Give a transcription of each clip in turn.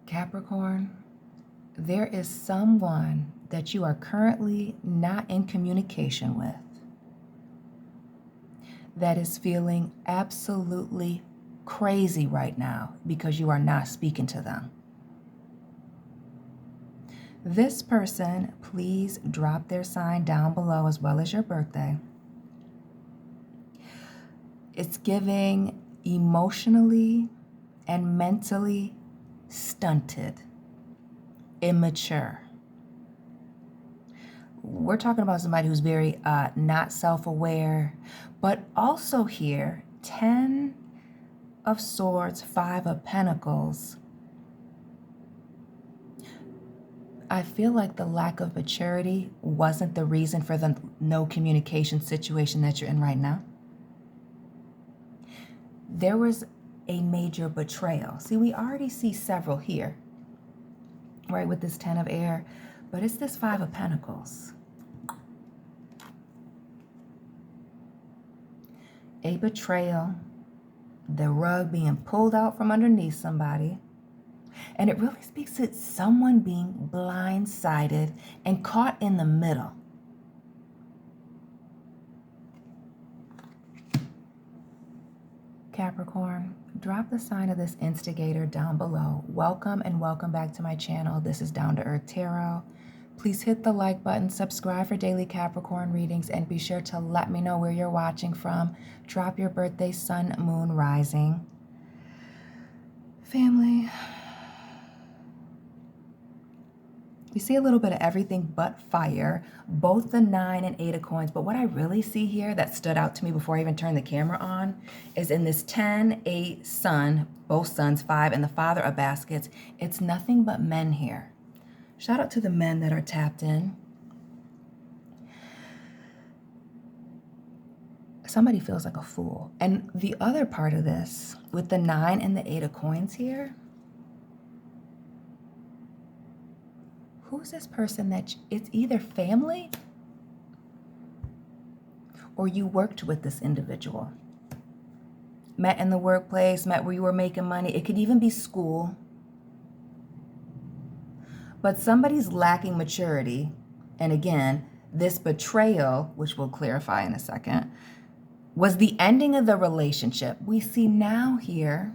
Capricorn, there is someone that you are currently not in communication with that is feeling absolutely crazy right now because you are not speaking to them. This person, please drop their sign down below as well as your birthday. It's giving emotionally and mentally stunted, immature. We're talking about somebody who's very not self-aware, but also here, 10 of Swords, 5 of Pentacles. I feel like the lack of maturity wasn't the reason for the no communication situation that you're in right now. There was a major betrayal. See, we already see several here, right, with this 10 of Air, but it's this 5 of Pentacles. A betrayal, the rug being pulled out from underneath somebody, and it really speaks to someone being blindsided and caught in the middle. Capricorn, drop the sign of this instigator down below. Welcome and welcome back to my channel. This is Down to Earth Tarot. Please hit the like button, subscribe for daily Capricorn readings, and be sure to let me know where you're watching from. Drop your birthday, sun, moon, rising. Family, you see a little bit of everything but fire, both the 9 and 8 of coins. But what I really see here that stood out to me before I even turned the camera on is in this 10, 8, sun, both suns, 5, and the Father of Baskets, it's nothing but men here. Shout out to the men that are tapped in. Somebody feels like a fool. And the other part of this, with the 9 and the 8 of coins here, who's this person that it's either family or you worked with this individual? Met in the workplace, met where you were making money. It could even be school. But somebody's lacking maturity. And again, this betrayal, which we'll clarify in a second, was the ending of the relationship. We see now here,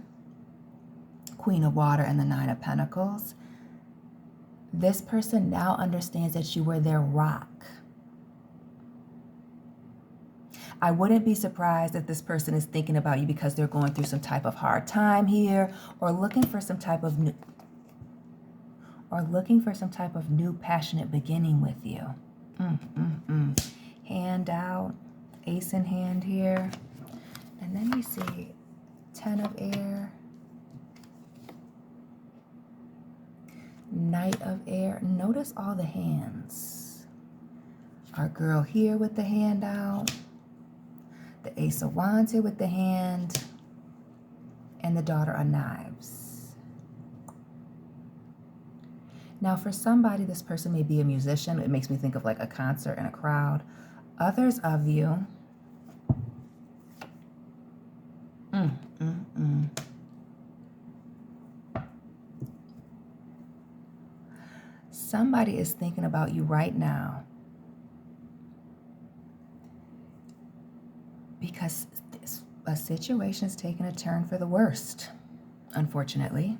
Queen of Water and the 9 of Pentacles. This person now understands that you were their rock. I wouldn't be surprised if this person is thinking about you because they're going through some type of hard time here, or looking for some type of new passionate beginning with you. Hand out, ace in hand here. And then we see 10 of Air, Knight of Air. Notice all the hands. Our girl here with the hand out, the Ace of Wands here with the hand, and the Daughter of Knives. Now, for somebody, this person may be a musician. It makes me think of like a concert and a crowd. Others of you, somebody is thinking about you right now because a situation is taking a turn for the worst, unfortunately.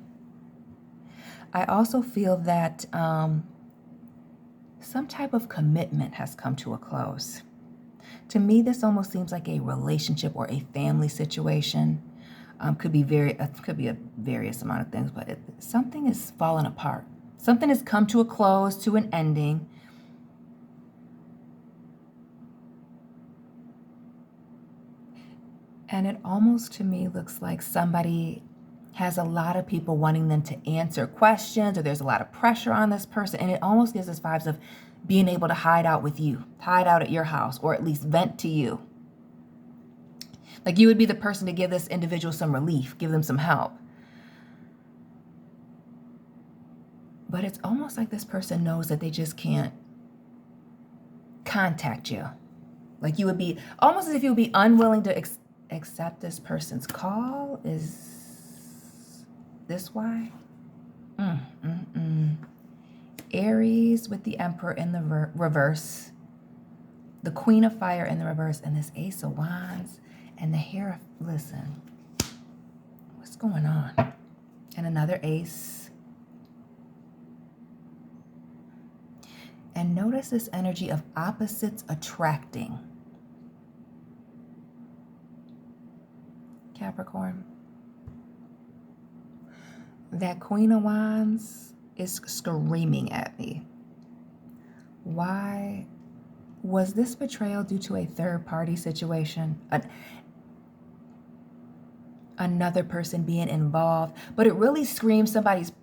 I also feel that some type of commitment has come to a close. To me, this almost seems like a relationship or a family situation. Could be a various amount of things, but something is falling apart. Something has come to a close, to an ending. And it almost to me looks like somebody has a lot of people wanting them to answer questions, or there's a lot of pressure on this person. And it almost gives us vibes of being able to hide out with you, hide out at your house, or at least vent to you. Like you would be the person to give this individual some relief, give them some help. But it's almost like this person knows that they just can't contact you. Like you would be, almost as if you would be unwilling to accept this person's call. Is this why? Aries with the Emperor in the reverse, the Queen of Fire in the reverse, and this Ace of Wands, and the Hierophant. Listen, what's going on? And another Ace. And notice this energy of opposites attracting. Capricorn. That Queen of Wands is screaming at me. Why was this betrayal due to a third-party situation? Another person being involved, but it really screams somebody's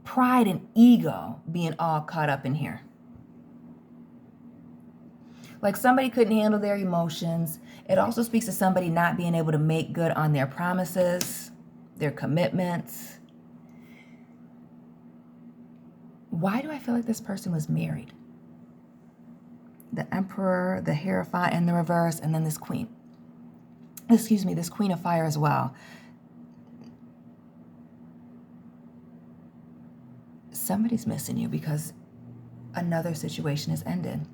pride and ego being all caught up in here. Like somebody couldn't handle their emotions. It also speaks to somebody not being able to make good on their promises, their commitments. Why do I feel like this person was married? The Emperor, the Hierophant in the reverse, and then this Queen. Excuse me, this Queen of Fire as well. Somebody's missing you because another situation has ended.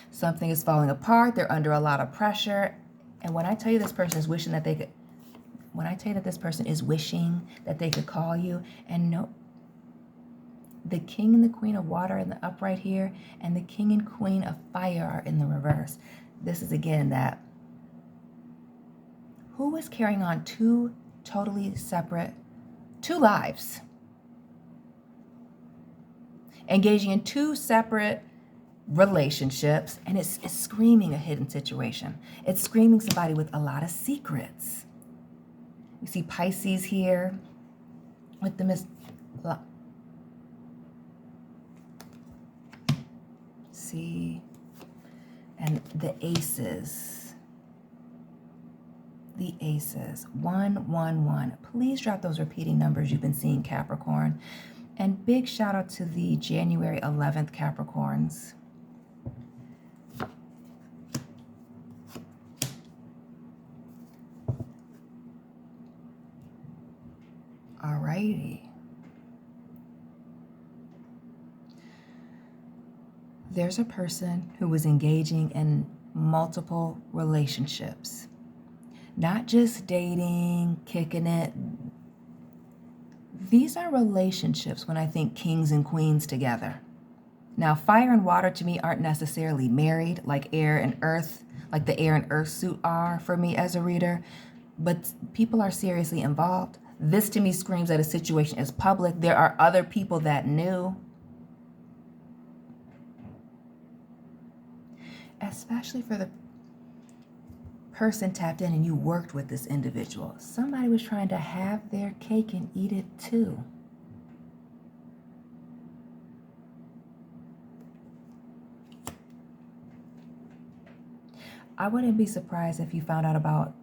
Something is falling apart. They're under a lot of pressure. And when I tell you this person is wishing that they could, when I tell you that this person is wishing that they could call you, and no, the King and the Queen of Water in the upright here, and the King and Queen of Fire are in the reverse. This is again that who is carrying on two totally separate, two lives, engaging in two separate relationships, and it's screaming a hidden situation. It's screaming somebody with a lot of secrets. You see Pisces here with the see, and the aces. The aces. 1, 1, 1. Please drop those repeating numbers you've been seeing, Capricorn. And big shout out to the January 11th Capricorns. Alrighty. There's a person who was engaging in multiple relationships. Not just dating, kicking it. These are relationships when I think kings and queens together. Now, fire and water to me aren't necessarily married like air and earth, like the air and earth suit are for me as a reader, but people are seriously involved. This to me screams that a situation is public. There are other people that knew. Especially for the person tapped in and you worked with this individual. Somebody was trying to have their cake and eat it too. I wouldn't be surprised if you found out about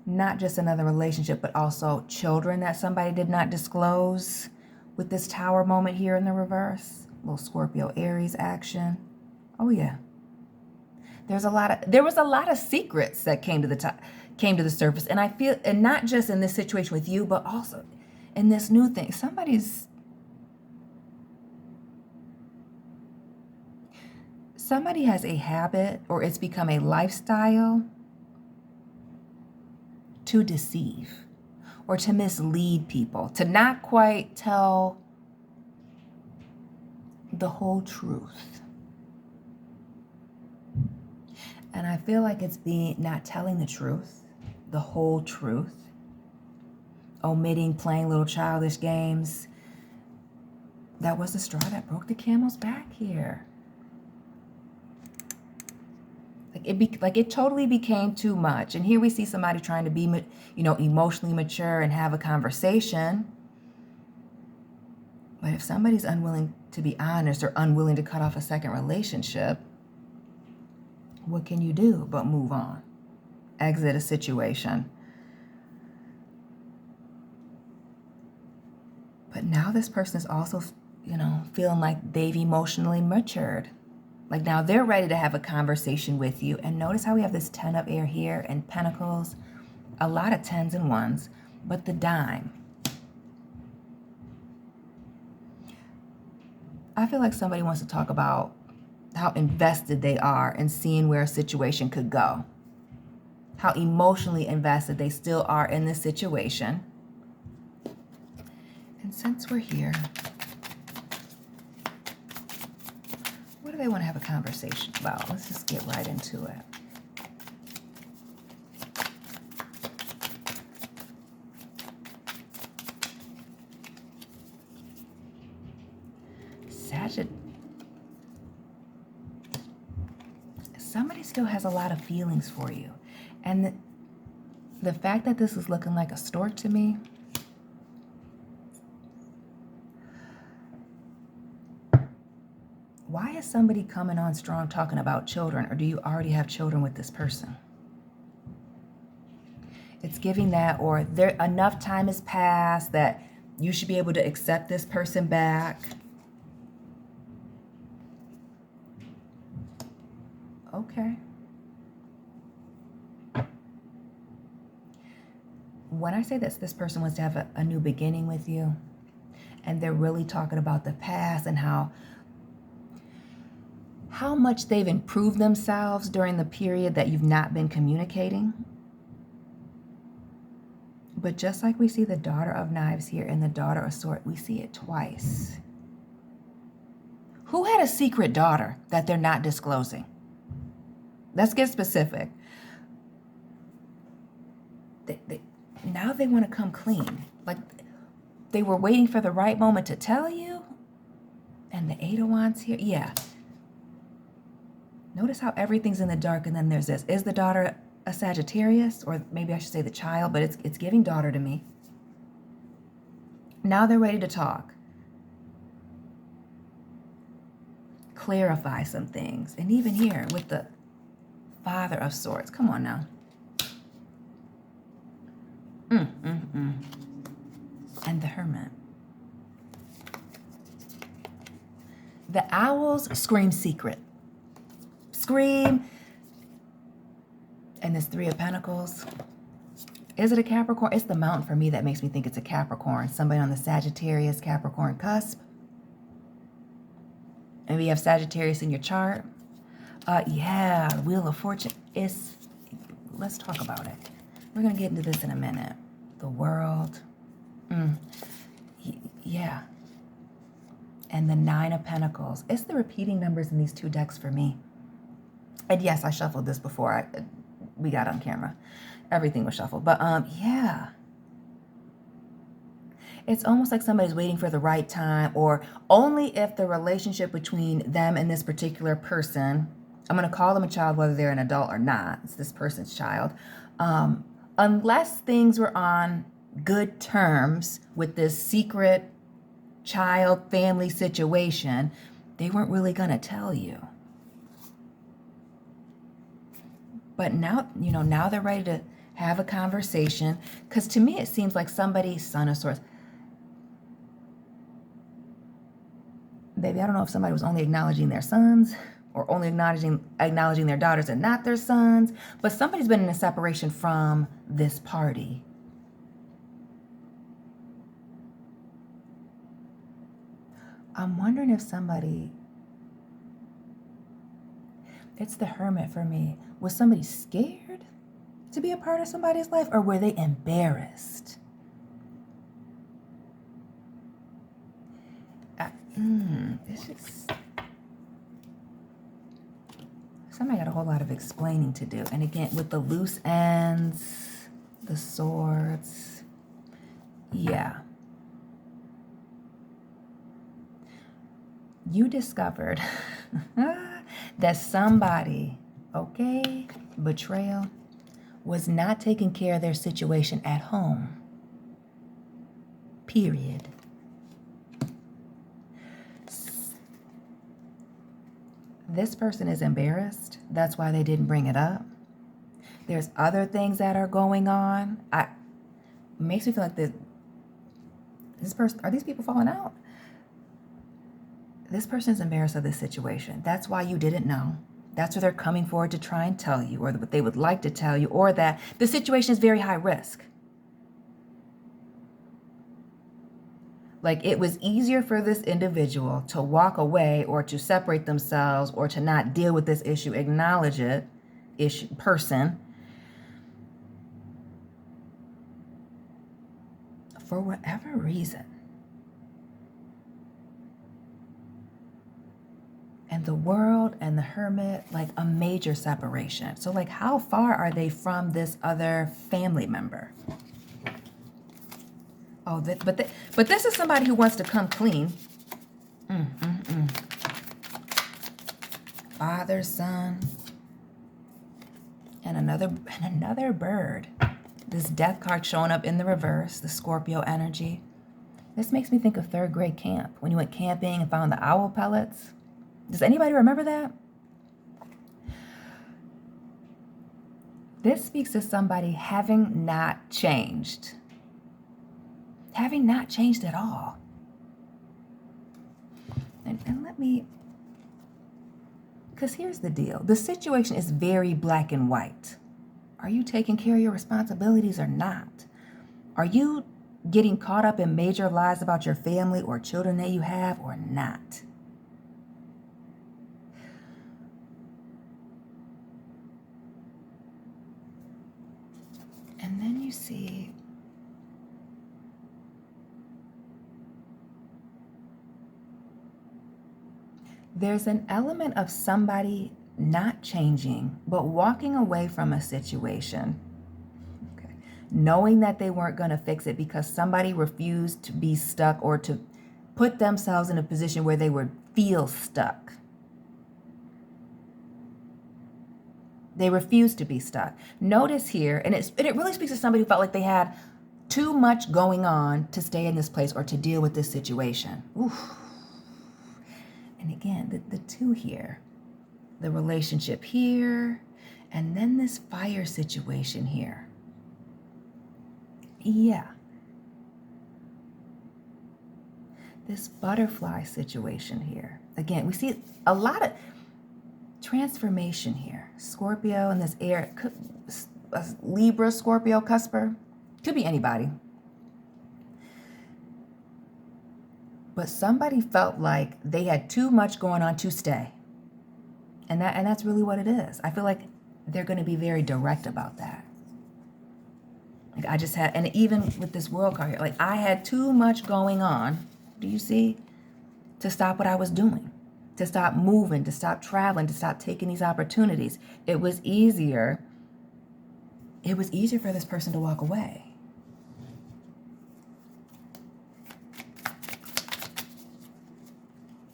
not just another relationship, but also children that somebody did not disclose with this Tower moment here in the reverse. A little Scorpio Aries action. Oh yeah. There was a lot of secrets that came to the surface, and I feel, and not just in this situation with you, but also in this new thing. Somebody has a habit, or it's become a lifestyle to deceive or to mislead people, to not quite tell the whole truth. And I feel like it's not telling the truth, the whole truth, omitting playing little childish games. That was the straw that broke the camel's back here. Like it totally became too much. And here we see somebody trying to be, emotionally mature and have a conversation. But if somebody's unwilling to be honest or unwilling to cut off a second relationship, what can you do but move on? Exit a situation. But now this person is also, feeling like they've emotionally matured. Like now they're ready to have a conversation with you. And notice how we have this 10 of air here and pentacles, a lot of 10s and 1s, but the dime. I feel like somebody wants to talk about how invested they are in seeing where a situation could go. How emotionally invested they still are in this situation. And since we're here, what do they want to have a conversation about? Let's just get right into it. Somebody still has a lot of feelings for you. And the fact that this is looking like a stork to me, why is somebody coming on strong talking about children? Or do you already have children with this person? It's giving that, or there enough time has passed that you should be able to accept this person back. Okay. When I say this person wants to have a new beginning with you, and they're really talking about the past and how much they've improved themselves during the period that you've not been communicating. But just like we see the Daughter of Knives here and the Daughter of Swords, we see it twice. Who had a secret daughter that they're not disclosing? Let's get specific. Now they want to come clean. Like they were waiting for the right moment to tell you. And the Eight of Wands here. Yeah. Notice how everything's in the dark and then there's this. Is the daughter a Sagittarius? Or maybe I should say the child, but it's giving daughter to me. Now they're ready to talk. Clarify some things. And even here with the Father of Swords. Come on now. And the Hermit. The owls scream secret. Scream. And this Three of Pentacles. Is it a Capricorn? It's the mountain for me that makes me think it's a Capricorn. Somebody on the Sagittarius, Capricorn cusp. Maybe you have Sagittarius in your chart. Yeah, Wheel of Fortune. Let's talk about it. We're going to get into this in a minute. The World. Yeah. And the Nine of Pentacles. It's the repeating numbers in these two decks for me. And yes, I shuffled this before we got on camera. Everything was shuffled. But yeah. It's almost like somebody's waiting for the right time, or only if the relationship between them and this particular person, I'm going to call them a child whether they're an adult or not. It's this person's child. Unless things were on good terms with this secret child family situation, they weren't really going to tell you. But now, now they're ready to have a conversation. Because to me, it seems like somebody's Son of Swords. Baby, I don't know if somebody was only acknowledging their sons or only acknowledging their daughters and not their sons. But somebody's been in a separation from this party. I'm wondering if it's the Hermit for me. Was somebody scared to be a part of somebody's life, or were they embarrassed? It's just... Somebody got a whole lot of explaining to do. And again, with the loose ends, the swords. Yeah. You discovered that somebody, okay, betrayal, was not taking care of their situation at home. Period. This person is embarrassed. That's why they didn't bring it up. There's other things that are going on. It makes me feel like this person, are these people falling out? This person is embarrassed of this situation. That's why you didn't know. That's what they're coming forward to try and tell you, or what they would like to tell you, or that the situation is very high risk. Like it was easier for this individual to walk away or to separate themselves or to not deal with this issue, acknowledge it, person, for whatever reason. And the World and the Hermit, like a major separation. So like how far are they from this other family member? Oh, but this is somebody who wants to come clean. Father, son, and another bird. This death card showing up in the reverse, the Scorpio energy. This makes me think of third grade camp, when you went camping and found the owl pellets. Does anybody remember that? This speaks to somebody having not changed. Having not changed at all. And let me, because here's the deal. The situation is very black and white. Are you taking care of your responsibilities or not? Are you getting caught up in major lies about your family or children that you have or not? And then you see there's an element of somebody not changing, but walking away from a situation, okay, knowing that they weren't going to fix it because somebody refused to be stuck or to put themselves in a position where they would feel stuck. They refused to be stuck. Notice here, and it really speaks to somebody who felt like they had too much going on to stay in this place or to deal with this situation. Oof. And again, the two here, the relationship here, and then this fire situation here. Yeah. This butterfly situation here. Again, we see a lot of transformation here. Scorpio and this air, a Libra, Scorpio, cusper. Could be anybody. But somebody felt like they had too much going on to stay. And that's really what it is. I feel like they're going to be very direct about that. Like I just had, and even with this world card here, like I had too much going on, do you see, to stop what I was doing, to stop moving, to stop traveling, to stop taking these opportunities. It was easier for this person to walk away.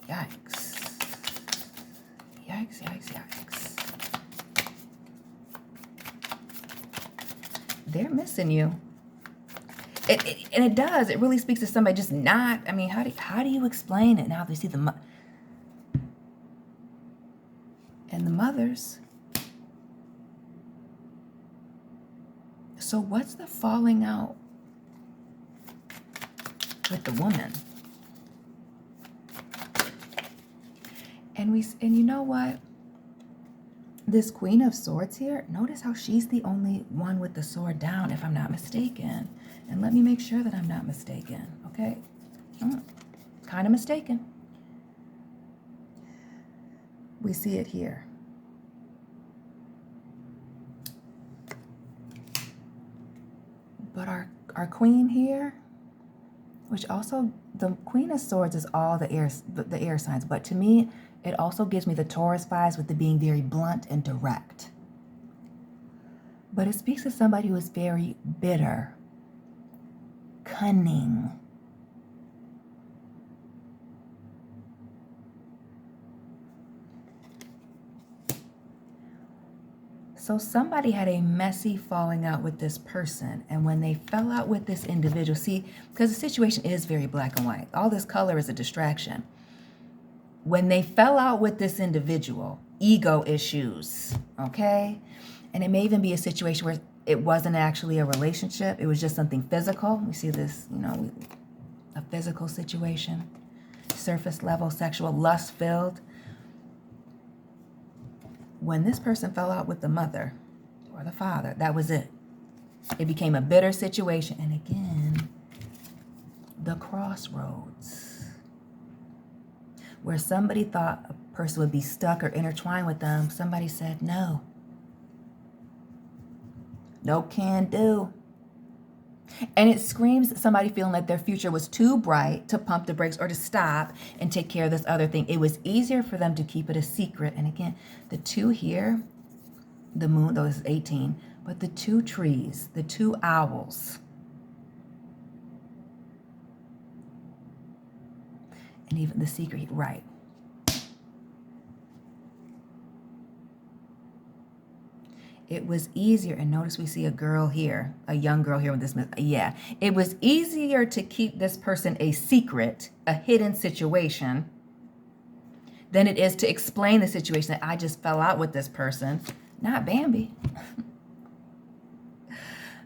Yikes. Yikes, yikes, yikes. They're missing you. And it does. It really speaks to somebody just not, I mean, how do you explain it? Now they see the mothers. So what's the falling out with the woman? And you know what? This Queen of Swords here, notice how she's the only one with the sword down, if I'm not mistaken. And let me make sure that I'm not mistaken, okay? Kind of mistaken. We see it here. But our queen here, which also, the Queen of Swords is all the air signs, but to me, it also gives me the Taurus vibes with the being very blunt and direct. But it speaks to somebody who is very bitter, cunning. So somebody had a messy falling out with this person, and when they fell out with this individual, see, because the situation is very black and white. All this color is a distraction. When they fell out with this individual, ego issues, okay? And it may even be a situation where it wasn't actually a relationship. It was just something physical. We see this, a physical situation, surface level, sexual, lust-filled. When this person fell out with the mother or the father, that was it. It became a bitter situation. And again, the crossroads, where somebody thought a person would be stuck or intertwined with them. Somebody said, no. No can do. And it screams somebody feeling like their future was too bright to pump the brakes or to stop and take care of this other thing. It was easier for them to keep it a secret. And again, the two here, the moon, though this is 18, but the two trees, the two owls, and even the secret, right. It was easier, and notice we see a girl here, a young girl here with this, yeah. It was easier to keep this person a secret, a hidden situation, than it is to explain the situation that I just fell out with this person. Not Bambi.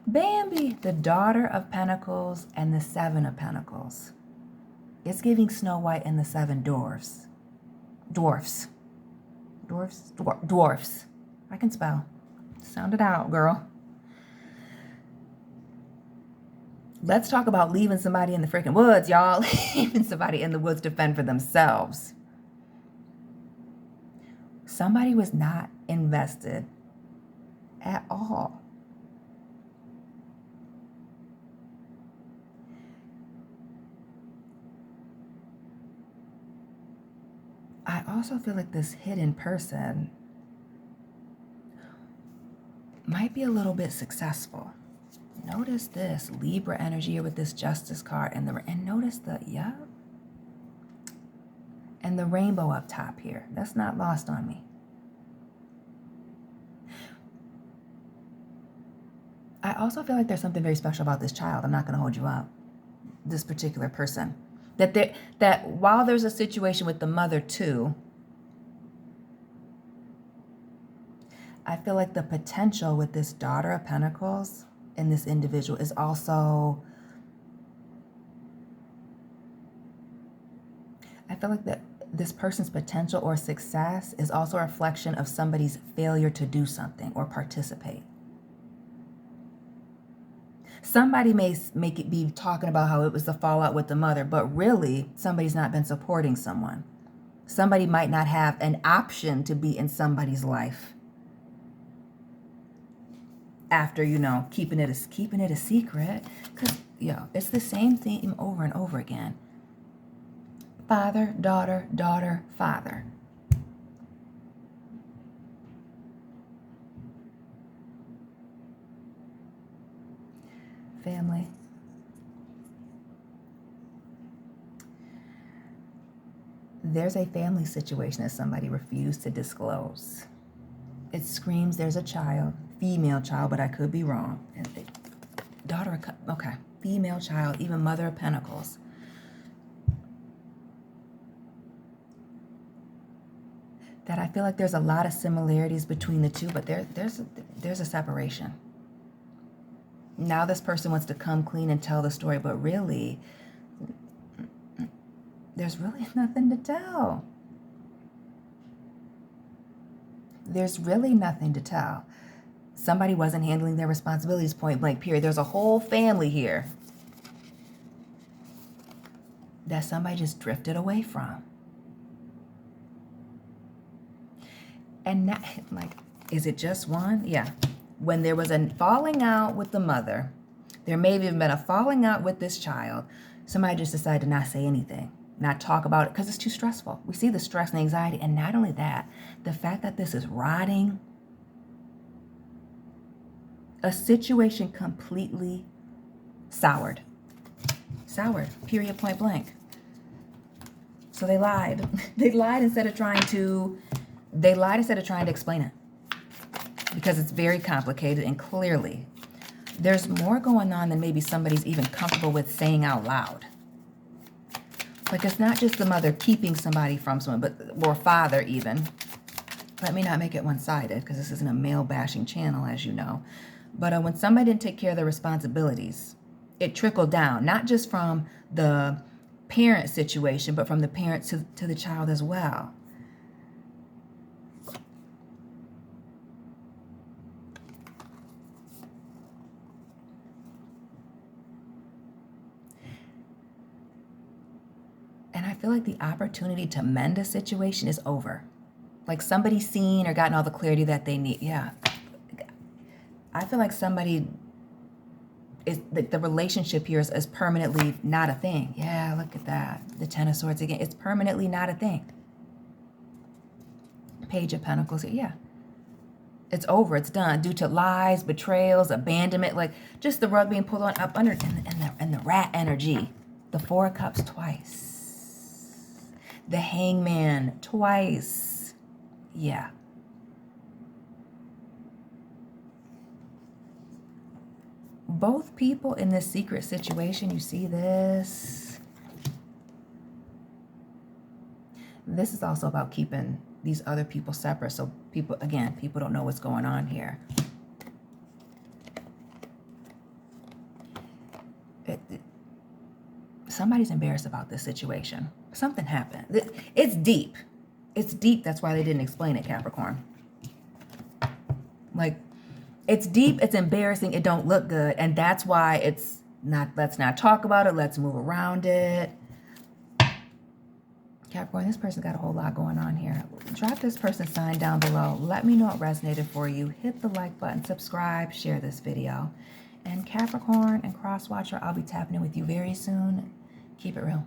Bambi, the daughter of Pentacles and the Seven of Pentacles. It's giving Snow White and the Seven Dwarfs. Dwarfs. I can spell. Sound it out, girl. Let's talk about leaving somebody in the freaking woods, y'all. Leaving somebody in the woods to fend for themselves. Somebody was not invested at all. I also feel like this hidden person might be a little bit successful. Notice this Libra energy here with this Justice card and notice the, yeah, and the rainbow up top here. That's not lost on me. I also feel like there's something very special about this child. I'm not going to hold you up. This particular person. That while there's a situation with the mother too, I feel like the potential with this daughter of Pentacles and this individual is also, I feel like that this person's potential or success is also a reflection of somebody's failure to do something or participate. Somebody may make it be talking about how it was the fallout with the mother, but really somebody's not been supporting someone. Somebody might not have an option to be in somebody's life after, keeping it a secret. Because, it's the same theme over and over again. Father, daughter, daughter, father. Family. There's a family situation that somebody refused to disclose. It screams there's a child, female child, but I could be wrong. Daughter, okay, female child, even mother of Pentacles. That I feel like there's a lot of similarities between the two, but there's a separation. Now this person wants to come clean and tell the story, but really, there's really nothing to tell. There's really nothing to tell. Somebody wasn't handling their responsibilities, point blank, period. There's a whole family here that somebody just drifted away from. And now, is it just one? Yeah. When there was a falling out with the mother, there may have even been a falling out with this child, somebody just decided to not say anything, not talk about it because it's too stressful. We see the stress and anxiety, and not only that, the fact that this is rotting, a situation completely soured, period, point blank. So they lied. They lied instead of trying to explain it. Because it's very complicated, and clearly there's more going on than maybe somebody's even comfortable with saying out loud. Like, it's not just the mother keeping somebody from someone, or father even. Let me not make it one-sided, because this isn't a male bashing channel, as you know. But when somebody didn't take care of their responsibilities, it trickled down, not just from the parent situation, but from the parent to the child as well. feel like the opportunity to mend a situation is over. Like somebody's seen or gotten all the clarity that they need. Yeah. I feel like somebody is, the relationship here is permanently not a thing. Yeah, look at that. The Ten of Swords again. It's permanently not a thing. Page of Pentacles. Yeah. It's over. It's done. Due to lies, betrayals, abandonment, like just the rug being pulled on up under, and the rat energy. The Four of Cups twice. The Hangman twice. Yeah. Both people in this secret situation, you see this? This is also about keeping these other people separate. So people, again, people don't know what's going on here. Somebody's embarrassed about this situation. Something happened. It's deep. It's deep. That's why they didn't explain it, Capricorn. Like, it's deep, it's embarrassing, it don't look good, and that's why it's not, let's not talk about it, let's move around it. Capricorn, this person's got a whole lot going on here. Drop this person's sign down below. Let me know it resonated for you. Hit the like button, subscribe, share this video. And Capricorn and Cross Watcher, I'll be tapping in with you very soon. Keep it real.